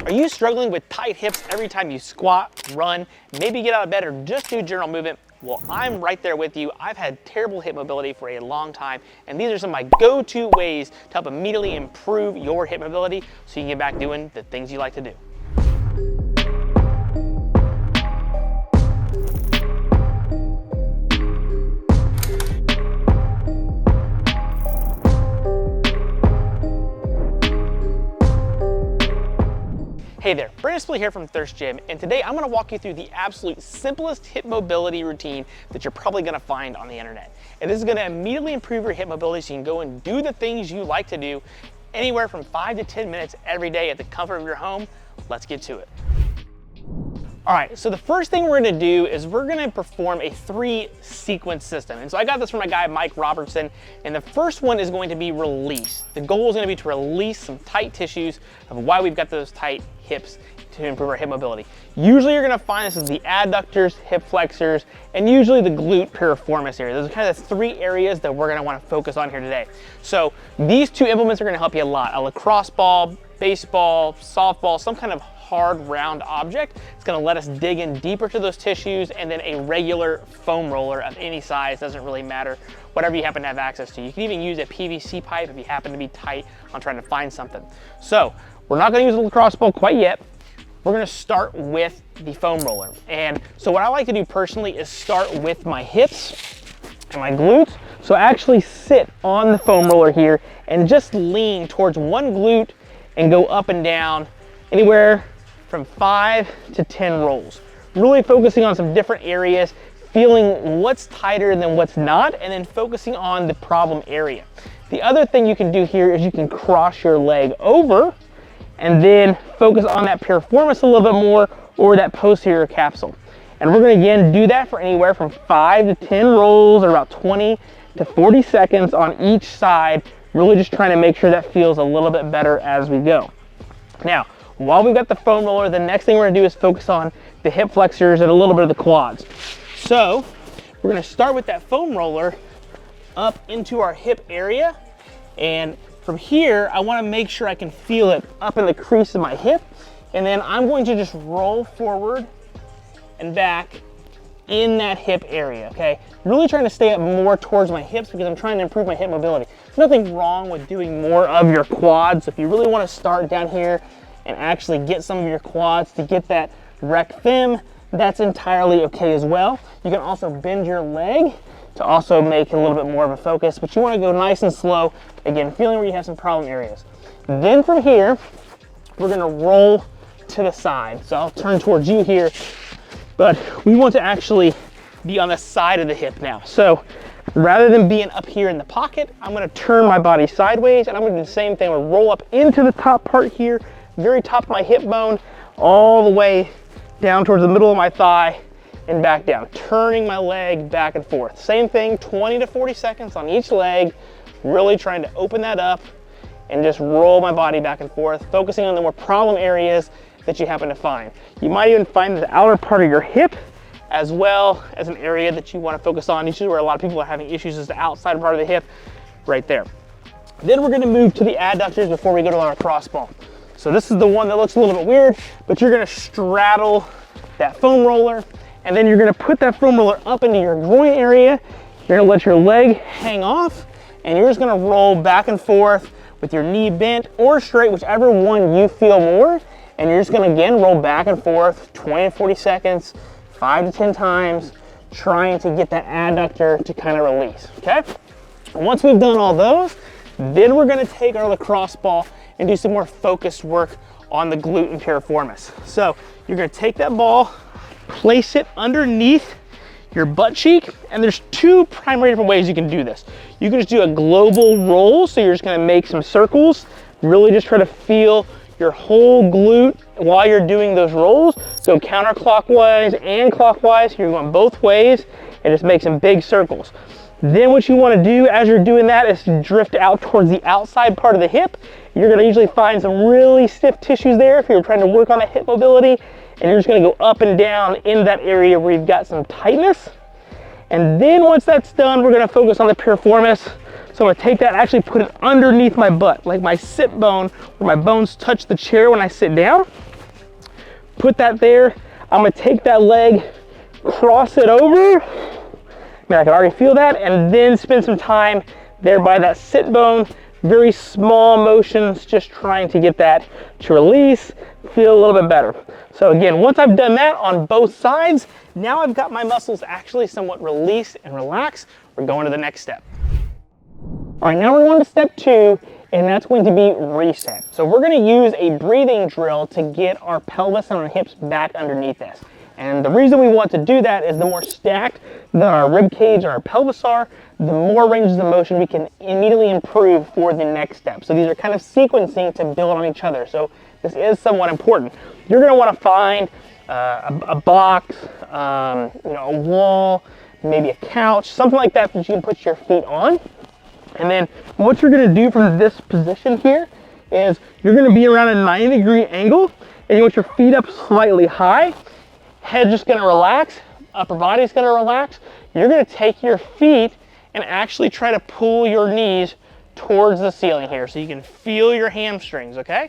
Are you struggling with tight hips every time you squat, run, maybe get out of bed, or just do general movement? Well, I'm right there with you. I've had terrible hip mobility for a long time, and these are some of my go-to ways to help immediately improve your hip mobility so you can get back doing the things you like to do. Hey there, Bretzel here from Thirst Gym, and today I'm going to walk you through the absolute simplest hip mobility routine that you're probably going to find on the internet. And this is going to immediately improve your hip mobility so you can go and do the things you like to do anywhere from 5 to 10 minutes every day at the comfort of your home. Let's get to it. All right, so the first thing we're gonna do is we're gonna perform a 3-sequence system. And so I got this from my guy, Mike Robertson, and the first one is going to be release. The goal is gonna be to release some tight tissues of why we've got those tight hips to improve our hip mobility. Usually you're gonna find this as the adductors, hip flexors, and usually the glute piriformis area. Those are kind of the 3 areas that we're gonna wanna focus on here today. So these 2 implements are gonna help you a lot. A lacrosse ball, baseball, softball, some kind of hard round object. It's going to let us dig in deeper to those tissues, and then a regular foam roller of any size, doesn't really matter, whatever you happen to have access to. You can even use a PVC pipe if you happen to be tight on trying to find something. So we're not going to use a lacrosse ball quite yet. We're going to start with the foam roller. And so what I like to do personally is start with my hips and my glutes. So actually sit on the foam roller here and just lean towards one glute and go up and down anywhere from 5 to 10 rolls. Really focusing on some different areas, feeling what's tighter than what's not, and then focusing on the problem area. The other thing you can do here is you can cross your leg over and then focus on that piriformis a little bit more, or that posterior capsule. And we're gonna again do that for anywhere from 5 to 10 rolls, or about 20 to 40 seconds on each side, really just trying to make sure that feels a little bit better as we go. Now, while we've got the foam roller, the next thing we're gonna do is focus on the hip flexors and a little bit of the quads. So we're gonna start with that foam roller up into our hip area. And from here, I wanna make sure I can feel it up in the crease of my hip. And then I'm going to just roll forward and back in that hip area, okay? Really trying to stay up more towards my hips because I'm trying to improve my hip mobility. There's nothing wrong with doing more of your quads. If you really wanna start down here and actually get some of your quads to get that rec fem, that's entirely okay as well. You can also bend your leg to also make a little bit more of a focus, but you wanna go nice and slow, again, feeling where you have some problem areas. Then from here, we're gonna roll to the side. So I'll turn towards you here, but we want to actually be on the side of the hip now. So rather than being up here in the pocket, I'm gonna turn my body sideways, and I'm gonna do the same thing. I'm gonna roll up into the top part here, very top of my hip bone, all the way down towards the middle of my thigh and back down, turning my leg back and forth. Same thing, 20 to 40 seconds on each leg, really trying to open that up and just roll my body back and forth, focusing on the more problem areas that you happen to find. You might even find the outer part of your hip as well as an area that you want to focus on. Usually where a lot of people are having issues is the outside part of the hip, right there. Then we're going to move to the adductors before we go to our cross ball. So this is the one that looks a little bit weird, but you're gonna straddle that foam roller, and then you're gonna put that foam roller up into your groin area. You're gonna let your leg hang off, and you're just gonna roll back and forth with your knee bent or straight, whichever one you feel more. And you're just gonna, again, roll back and forth, 20 to 40 seconds, 5 to 10 times, trying to get that adductor to kind of release, okay? Once we've done all those, then we're gonna take our lacrosse ball and do some more focused work on the glute and piriformis. So you're gonna take that ball, place it underneath your butt cheek, and there's 2 primary different ways you can do this. You can just do a global roll, so you're just gonna make some circles, really just try to feel your whole glute while you're doing those rolls. Go counterclockwise and clockwise, you're going both ways, and just make some big circles. Then what you want to do as you're doing that is drift out towards the outside part of the hip. You're going to usually find some really stiff tissues there if you're trying to work on that hip mobility, and you're just going to go up and down in that area where you've got some tightness. And then once that's done, we're going to focus on the piriformis. So I'm going to take that and actually put it underneath my butt, like my sit bone, where my bones touch the chair when I sit down. put that there. I'm gonna take that leg, cross it over. Man, I can already feel that, and then spend some time there by that sit bone. Very small motions, just trying to get that to release, feel a little bit better. So again, once I've done that on both sides, now I've got my muscles actually somewhat released and relaxed. We're going to the next step. All right, now we're going to step 2, and that's going to be reset. So we're going to use a breathing drill to get our pelvis and our hips back underneath us. And the reason we want to do that is the more stacked that our rib cage and our pelvis are, the more ranges of motion we can immediately improve for the next step. So these are kind of sequencing to build on each other. So this is somewhat important. You're going to want to find a box, a wall, maybe a couch, something like that that you can put your feet on. And then what you're going to do from this position here is you're going to be around a 90-degree angle, and you want your feet up slightly high. Head's just going to relax, upper body's going to relax. You're going to take your feet and actually try to pull your knees towards the ceiling here so you can feel your hamstrings, okay?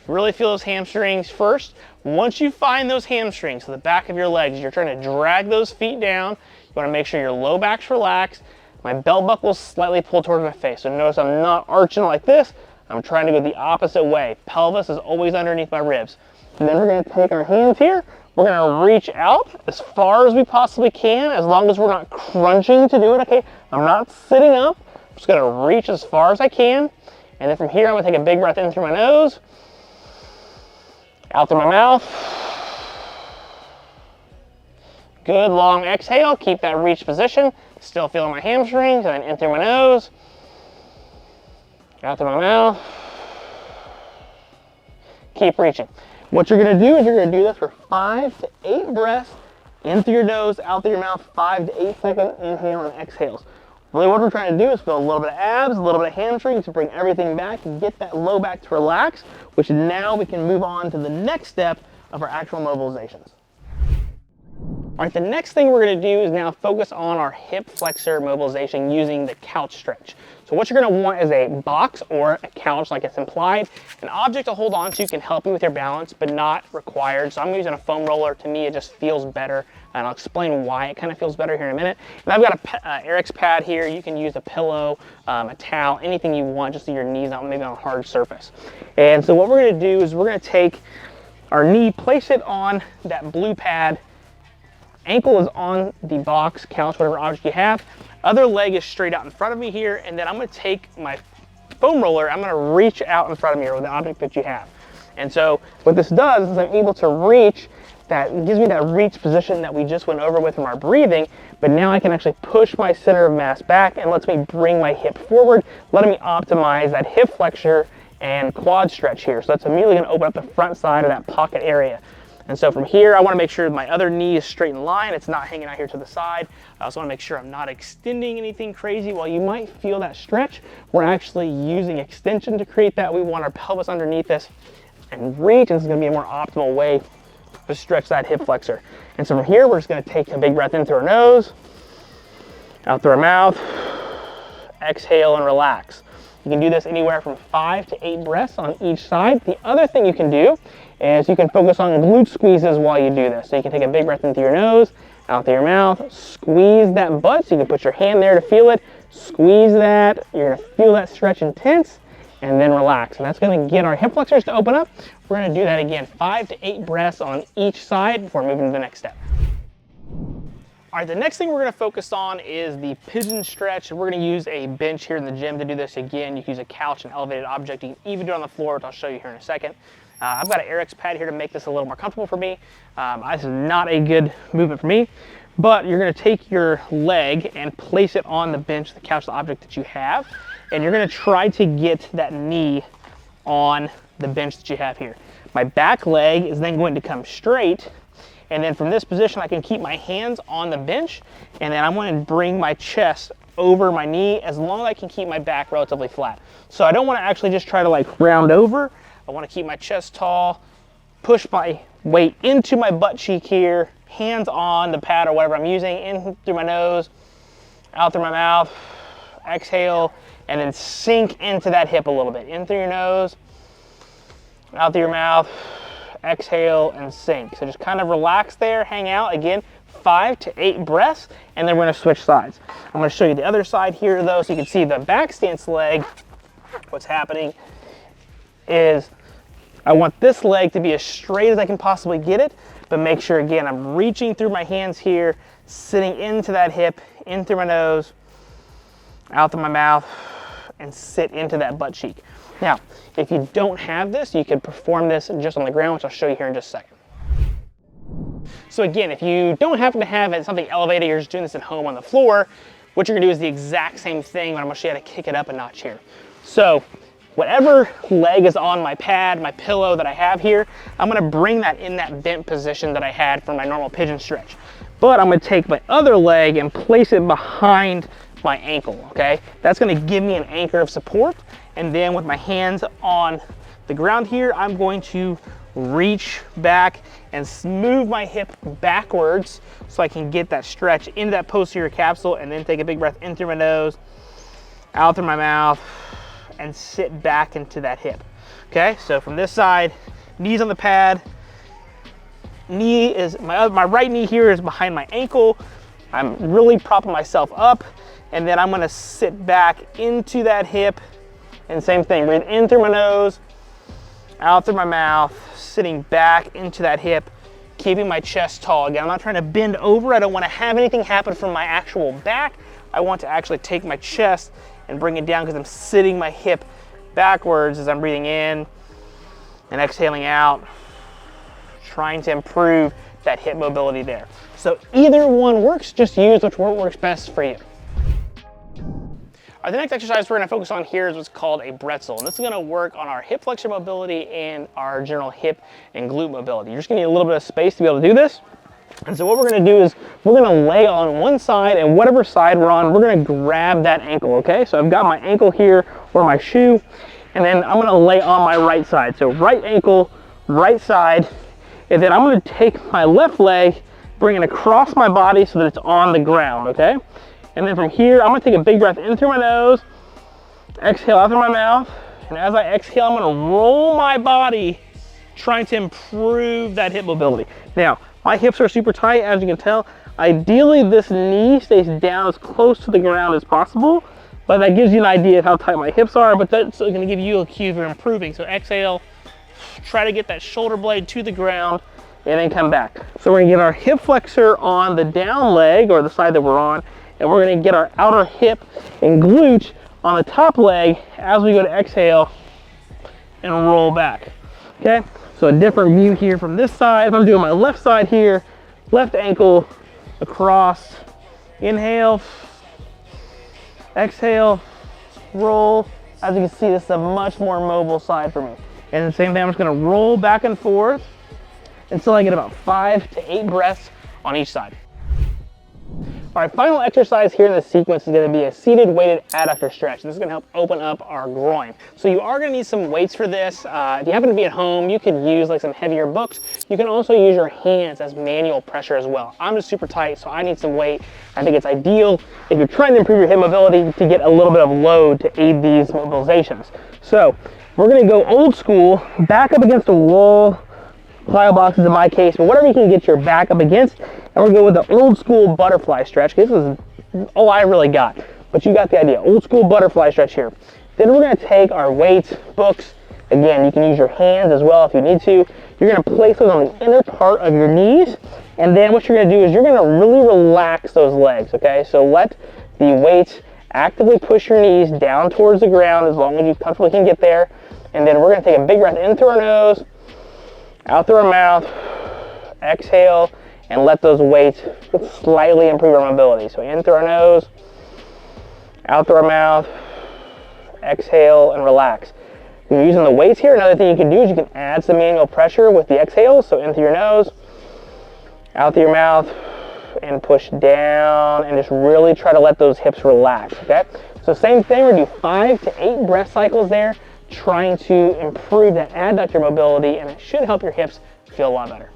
Really feel those hamstrings first. Once you find those hamstrings, so the back of your legs, you're trying to drag those feet down. You want to make sure your low back's relaxed. My belt buckle's slightly pulled towards my face. So notice I'm not arching like this. I'm trying to go the opposite way. Pelvis is always underneath my ribs. And then we're going to take our hands here. We're going to reach out as far as we possibly can, as long as we're not crunching to do it, okay? I'm not sitting up. I'm just going to reach as far as I can. And then from here, I'm going to take a big breath in through my nose, out through my mouth. Good long exhale. Keep that reach position. Still feeling my hamstrings, and then in through my nose, out through my mouth. Keep reaching. What you're going to do is you're going to do this for 5 to 8 breaths, in through your nose, out through your mouth, 5 to 8 second inhale and exhales. Really what we're trying to do is feel a little bit of abs, a little bit of hamstrings to bring everything back and get that low back to relax, which now we can move on to the next step of our actual mobilizations. All right, the next thing we're going to do is now focus on our hip flexor mobilization using the couch stretch. So what you're going to want is a box or a couch, like it's implied. An object to hold on to can help you with your balance, but not required. So I'm using a foam roller. To me, it just feels better, and I'll explain why it kind of feels better here in a minute. And I've got a Eric's pad here. You can use a pillow, a towel, anything you want, just so your knees out, maybe on a hard surface. And so what we're going to do is we're going to take our knee, place it on that blue pad. Ankle is on the box, couch, whatever object you have. Other leg is straight out in front of me here, and then I'm going to take my foam roller, I'm going to reach out in front of me or with the object that you have. And so what this does is I'm able to reach, that gives me that reach position that we just went over with from our breathing, but now I can actually push my center of mass back and lets me bring my hip forward, letting me optimize that hip flexor and quad stretch here. So that's immediately going to open up the front side of that pocket area. And so from here, I want to make sure my other knee is straight in line. It's not hanging out here to the side. I also want to make sure I'm not extending anything crazy. While you might feel that stretch, we're actually using extension to create that. We want our pelvis underneath us and reach, and this is going to be a more optimal way to stretch that hip flexor. And so from here, we're just going to take a big breath in through our nose, out through our mouth, exhale and relax. You can do this anywhere from 5 to 8 breaths on each side. The other thing you can do is you can focus on glute squeezes while you do this. So you can take a big breath in through your nose, out through your mouth, squeeze that butt. So you can put your hand there to feel it, squeeze that. You're gonna feel that stretch intense, and then relax. And that's gonna get our hip flexors to open up. We're gonna do that again, 5 to 8 breaths on each side before moving to the next step. All right, the next thing we're going to focus on is the pigeon stretch. We're going to use a bench here in the gym to do this again. You can use a couch, an elevated object. You can even do it on the floor, which I'll show you here in a second. I've got an Eric's pad here to make this a little more comfortable for me. This is not a good movement for me, but you're going to take your leg and place it on the bench, the couch, the object that you have, and you're going to try to get that knee on the bench that you have here. My back leg is then going to come straight. And then from this position, I can keep my hands on the bench, and then I'm going to bring my chest over my knee as long as I can keep my back relatively flat. So I don't want to actually just try to like round over. I want to keep my chest tall, push my weight into my butt cheek here, hands on the pad or whatever I'm using, in through my nose, out through my mouth, exhale, and then sink into that hip a little bit. In through your nose, out through your mouth, exhale, and sink. So just kind of relax there, hang out. Again, 5 to 8 breaths, and then we're gonna switch sides. I'm gonna show you the other side here though, so you can see the back stance leg. What's happening is I want this leg to be as straight as I can possibly get it, but make sure, again, I'm reaching through my hands here, sitting into that hip, in through my nose, out through my mouth, and sit into that butt cheek. Now, if you don't have this, you can perform this just on the ground, which I'll show you here in just a second. So again, if you don't happen to have it, something elevated, you're just doing this at home on the floor, what you're gonna do is the exact same thing, but I'm gonna show you how to kick it up a notch here. So whatever leg is on my pad, my pillow that I have here, I'm gonna bring that in that bent position that I had for my normal pigeon stretch. But I'm gonna take my other leg and place it behind my ankle, okay? That's gonna give me an anchor of support. And then with my hands on the ground here, I'm going to reach back and move my hip backwards so I can get that stretch into that posterior capsule, and then take a big breath in through my nose, out through my mouth, and sit back into that hip. Okay, so from this side, knees on the pad, knee is, my right knee here is behind my ankle. I'm really propping myself up, and then I'm gonna sit back into that hip, and same thing, breathe in through my nose, out through my mouth, sitting back into that hip, keeping my chest tall. Again, I'm not trying to bend over. I don't want to have anything happen from my actual back. I want to actually take my chest and bring it down because I'm sitting my hip backwards as I'm breathing in and exhaling out, trying to improve that hip mobility there. So either one works, just use which one works best for you. The next exercise we're going to focus on here is what's called a Bretzel, and this is going to work on our hip flexor mobility and our general hip and glute mobility. You're just going to need a little bit of space to be able to do this. And so what we're going to do is we're going to lay on one side, and whatever side we're on, we're going to grab that ankle, okay? So I've got my ankle here or my shoe, and then I'm going to lay on my right side. So right ankle, right side, and then I'm going to take my left leg, bring it across my body so that it's on the ground, okay? And then from here, I'm gonna take a big breath in through my nose, exhale out through my mouth, and as I exhale, I'm gonna roll my body, trying to improve that hip mobility. Now, my hips are super tight, as you can tell. Ideally, this knee stays down as close to the ground as possible, but that gives you an idea of how tight my hips are, but that's gonna give you a cue for improving. So exhale, try to get that shoulder blade to the ground, and then come back. So we're gonna get our hip flexor on the down leg, or the side that we're on, and we're gonna get our outer hip and glute on the top leg as we go to exhale and roll back, okay? So a different view here from this side. If I'm doing my left side here, left ankle across, inhale, exhale, roll. As you can see, this is a much more mobile side for me. And at the same time, I'm just gonna roll back and forth until I get about 5 to 8 breaths on each side. All right, final exercise here in the sequence is going to be a seated weighted adductor stretch. This is going to help open up our groin. So you are going to need some weights for this. If you happen to be at home, you could use like some heavier books. You can also use your hands as manual pressure as well. I'm just super tight, so I need some weight. I think it's ideal if you're trying to improve your hip mobility to get a little bit of load to aid these mobilizations. So we're going to go old school, back up against a wall, plyo boxes in my case, but whatever you can get your back up against. And we're going with the old school butterfly stretch. This is all I really got, but you got the idea. Old school butterfly stretch here. Then we're going to take our weights, books. Again, you can use your hands as well if you need to. You're going to place those on the inner part of your knees, and then what you're going to do is you're going to really relax those legs, okay? So let the weights actively push your knees down towards the ground as long as you comfortably can get there. And then we're going to take a big breath in through our nose, out through our mouth, exhale, and let those weights slightly improve our mobility. So in through our nose, out through our mouth, exhale, and relax. When you're using the weights here, another thing you can do is you can add some manual pressure with the exhales. So in through your nose, out through your mouth, and push down, and just really try to let those hips relax, okay? So same thing, we're gonna do 5 to 8 breath cycles there, trying to improve that adductor mobility, and it should help your hips feel a lot better.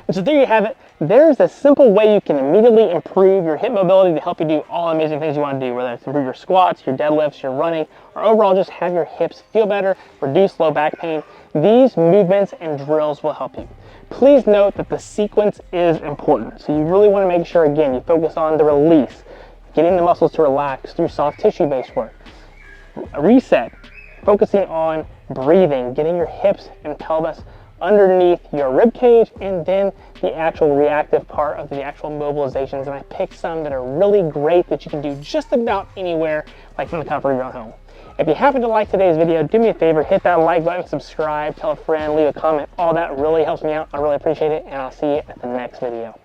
And so there you have it. there's a simple way you can immediately improve your hip mobility to help you do all the amazing things you want to do, whether it's improve your squats, your deadlifts, your running, or overall just have your hips feel better, reduce low back pain. These movements and drills will help you. Please note that the sequence is important. So you really want to make sure, again, you focus on the release, getting the muscles to relax through soft tissue-based work. Reset, focusing on breathing, getting your hips and pelvis underneath your rib cage, and then the actual reactive part of the actual mobilizations. And I picked some that are really great that you can do just about anywhere, like from the comfort of your own home. If you happen to like today's video, do me a favor, hit that like button, subscribe, tell a friend, leave a comment. All that really helps me out. I really appreciate it, and I'll see you at the next video.